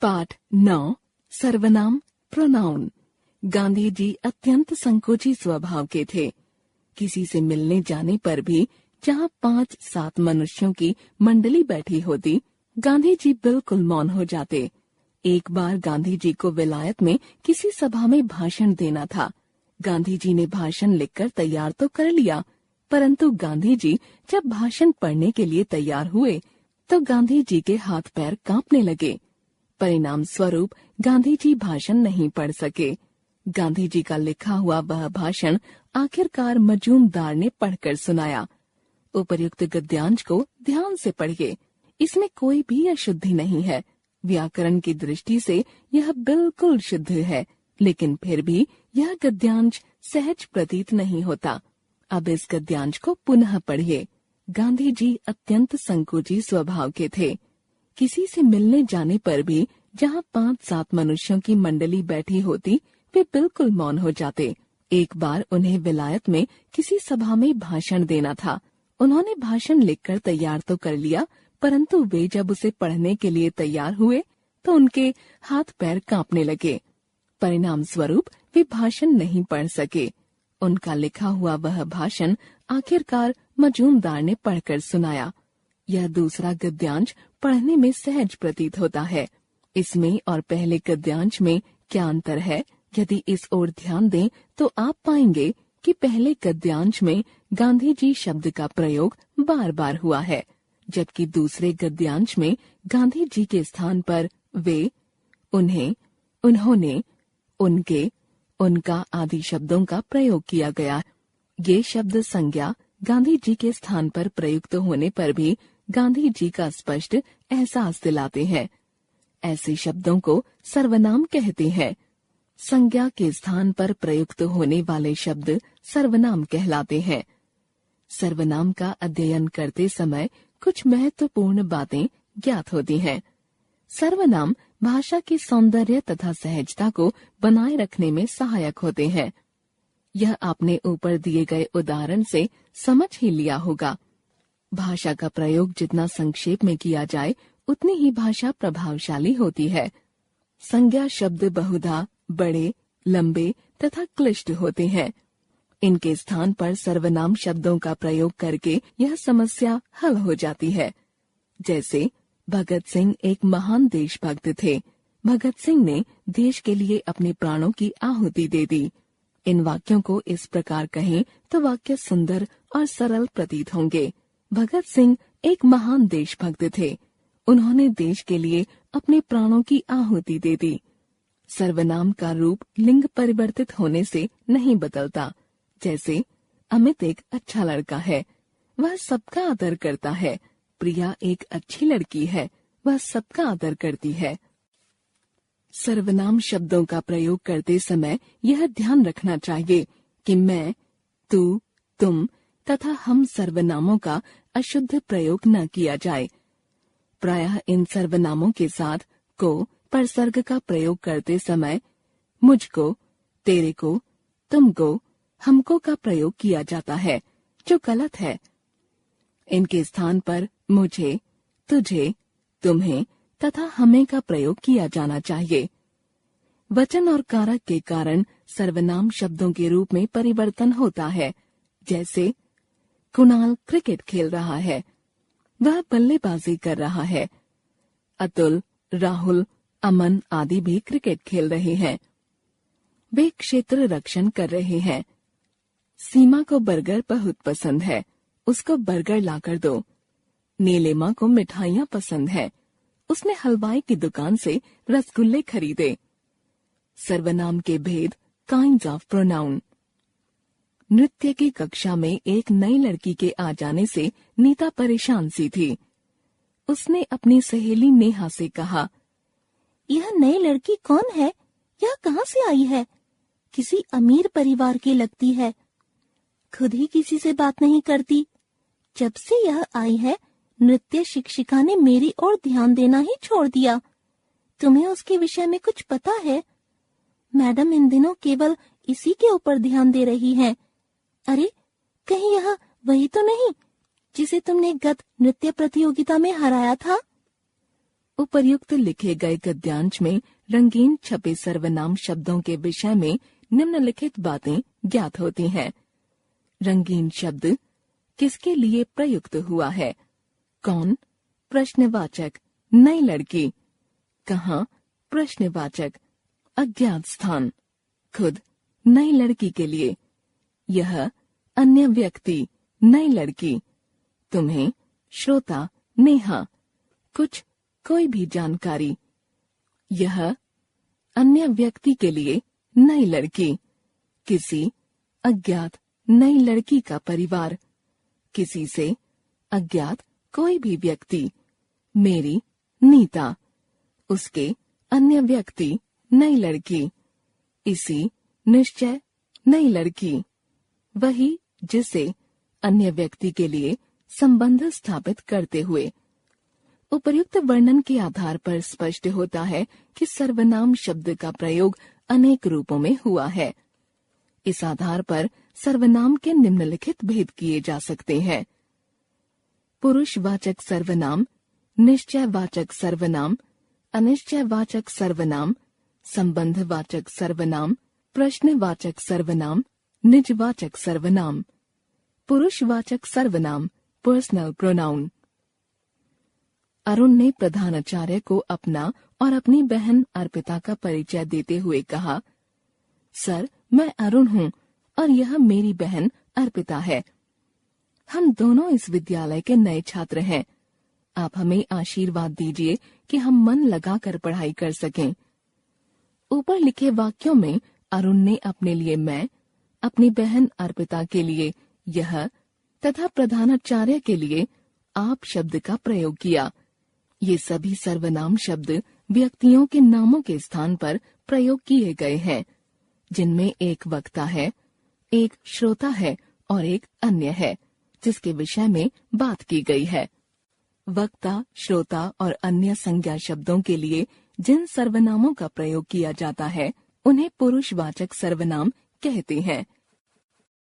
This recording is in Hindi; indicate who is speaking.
Speaker 1: पाठ 9 सर्वनाम प्रोनाउन। गांधी जी अत्यंत संकोची स्वभाव के थे। किसी से मिलने जाने पर भी जहाँ 5-7 मनुष्यों की मंडली बैठी होती, गांधी जी बिल्कुल मौन हो जाते। एक बार गांधी जी को विलायत में किसी सभा में भाषण देना था। गांधी जी ने भाषण लिखकर तैयार तो कर लिया, परंतु गांधी जी जब भाषण पढ़ने के लिए तैयार हुए तो गांधी जी के हाथ पैर कांपने लगे। परिणाम स्वरूप गांधी जी भाषण नहीं पढ़ सके। गांधी जी का लिखा हुआ वह भाषण आखिरकार मजूमदार ने पढ़कर सुनाया। उपर्युक्त गद्यांश को ध्यान से पढ़िए। इसमें कोई भी अशुद्धि नहीं है। व्याकरण की दृष्टि से यह बिल्कुल शुद्ध है, लेकिन फिर भी यह गद्यांश सहज प्रतीत नहीं होता। अब इस गद्यांश को पुनः पढ़िए। गांधी जी अत्यंत संकोची स्वभाव के थे। किसी से मिलने जाने पर भी जहाँ 5-7 मनुष्यों की मंडली बैठी होती, वे बिल्कुल मौन हो जाते। एक बार उन्हें विलायत में किसी सभा में भाषण देना था। उन्होंने भाषण लिखकर तैयार तो कर लिया, परंतु वे जब उसे पढ़ने के लिए तैयार हुए तो उनके हाथ पैर कांपने लगे। परिणाम स्वरूप वे भाषण नहीं पढ़ सके। उनका लिखा हुआ वह भाषण आखिरकार मजूमदार ने पढ़कर सुनाया। यह दूसरा गद्यांश पढ़ने में सहज प्रतीत होता है। इसमें और पहले गद्यांश में क्या अंतर है? यदि इस ओर ध्यान दें तो आप पाएंगे कि पहले गद्यांश में गांधी जी शब्द का प्रयोग बार बार हुआ है, जबकि दूसरे गद्यांश में गांधी जी के स्थान पर वे, उन्हें, उन्होंने, उनके, उनका आदि शब्दों का प्रयोग किया गया। ये शब्द संज्ञा गांधी जी के स्थान पर प्रयुक्त होने पर भी गांधी जी का स्पष्ट एहसास दिलाते हैं। ऐसे शब्दों को सर्वनाम कहते हैं। संज्ञा के स्थान पर प्रयुक्त होने वाले शब्द सर्वनाम कहलाते हैं। सर्वनाम का अध्ययन करते समय कुछ महत्वपूर्ण बातें ज्ञात होती हैं। सर्वनाम भाषा की सौंदर्य तथा सहजता को बनाए रखने में सहायक होते हैं। यह आपने ऊपर दिए गए उदाहरण से समझ ही लिया होगा। भाषा का प्रयोग जितना संक्षेप में किया जाए, उतनी ही भाषा प्रभावशाली होती है। संज्ञा शब्द बहुधा बड़े, लंबे तथा क्लिष्ट होते हैं। इनके स्थान पर सर्वनाम शब्दों का प्रयोग करके यह समस्या हल हो जाती है। जैसे भगत सिंह एक महान देशभक्त थे। भगत सिंह ने देश के लिए अपने प्राणों की आहुति दे दी। इन वाक्यों को इस प्रकार कहें तो वाक्य सुंदर और सरल प्रतीत होंगे। भगत सिंह एक महान देशभक्त थे। उन्होंने देश के लिए अपने प्राणों की आहुति दे दी। सर्वनाम का रूप लिंग परिवर्तित होने से नहीं बदलता। जैसे अमित एक अच्छा लड़का है, वह सबका आदर करता है। प्रिया एक अच्छी लड़की है, वह सबका आदर करती है। सर्वनाम शब्दों का प्रयोग करते समय यह ध्यान रखना चाहिए कि मैं, तू, तुम तथा हम सर्वनामों का अशुद्ध प्रयोग न किया जाए। प्रायः इन सर्वनामों के साथ को परसर्ग का प्रयोग करते समय मुझको, तेरे को, तुमको, हमको का प्रयोग किया जाता है, जो गलत है। इनके स्थान पर मुझे, तुझे, तुम्हें तथा हमें का प्रयोग किया जाना चाहिए। वचन और कारक के कारण सर्वनाम शब्दों के रूप में परिवर्तन होता है। जैसे कुणाल क्रिकेट खेल रहा है, वह बल्लेबाजी कर रहा है। अतुल, राहुल, अमन आदि भी क्रिकेट खेल रहे हैं। वे क्षेत्र रक्षण कर रहे हैं। सीमा को बर्गर बहुत पसंद है, उसको बर्गर लाकर दो। नीलिमा को मिठाइयाँ पसंद है, उसने हलवाई की दुकान से रसगुल्ले खरीदे। सर्वनाम के भेद, काइंड्स ऑफ प्रोनाउन। नृत्य की कक्षा में एक नई लड़की के आ जाने से नीता परेशान सी थी। उसने अपनी सहेली नेहा से कहा,
Speaker 2: यह नई लड़की कौन है? यह कहाँ से आई है? किसी अमीर परिवार की लगती है। खुद ही किसी से बात नहीं करती। जब से यह आई है, नृत्य शिक्षिका ने मेरी ओर ध्यान देना ही छोड़ दिया। तुम्हें उसके विषय में कुछ पता है? मैडम इन दिनों केवल इसी के ऊपर ध्यान दे रही हैं। अरे, कहीं यह वही तो नहीं जिसे तुमने गत नृत्य प्रतियोगिता में हराया था?
Speaker 1: उपर्युक्त लिखे गए गद्यांश में रंगीन छपे सर्वनाम शब्दों के विषय में निम्नलिखित बातें ज्ञात होती हैं। रंगीन शब्द किसके लिए प्रयुक्त हुआ है? कौन? प्रश्नवाचक। नई लड़की। कहाँ? प्रश्नवाचक। अज्ञात स्थान। खुद नई लड़की के लिए। यह अन्य व्यक्ति नई लड़की। तुम्हें श्रोता नेहा। कुछ कोई भी जानकारी। यह अन्य व्यक्ति के लिए नई लड़की। किसी अज्ञात नई लड़की का परिवार। किसी से अज्ञात कोई भी व्यक्ति। मेरी नीता। उसके अन्य व्यक्ति नई लड़की। इसी निश्चय नई लड़की। वही जिसे अन्य व्यक्ति के लिए संबंध स्थापित करते हुए। उपर्युक्त वर्णन के आधार पर स्पष्ट होता है कि सर्वनाम शब्द का प्रयोग अनेक रूपों में हुआ है। इस आधार पर सर्वनाम के निम्नलिखित भेद किए जा सकते हैं। पुरुषवाचक सर्वनाम, निश्चयवाचक सर्वनाम, अनिश्चयवाचक सर्वनाम, संबंधवाचक सर्वनाम, प्रश्नवाचक सर्वनाम, निजवाचक सर्वनाम। पुरुषवाचक सर्वनाम, पर्सनल प्रोनाउन। अरुण ने प्रधानाचार्य को अपना और अपनी बहन अर्पिता का परिचय देते हुए कहा, सर, मैं अरुण हूँ और यह मेरी बहन अर्पिता है। हम दोनों इस विद्यालय के नए छात्र हैं। आप हमें आशीर्वाद दीजिए कि हम मन लगाकर पढ़ाई कर सकें। ऊपर लिखे वाक्यों में अरुण ने अपने लिए मैं, अपनी बहन अर्पिता के लिए यह तथा प्रधानाचार्य के लिए आप शब्द का प्रयोग किया। ये सभी सर्वनाम शब्द व्यक्तियों के नामों के स्थान पर प्रयोग किए गए हैं, जिनमें एक वक्ता है, एक श्रोता है और एक अन्य है, जिसके विषय में बात की गई है। वक्ता, श्रोता और अन्य संज्ञा शब्दों के लिए जिन सर्वनामों का प्रयोग किया जाता है, उन्हें पुरुषवाचक सर्वनाम कहते हैं।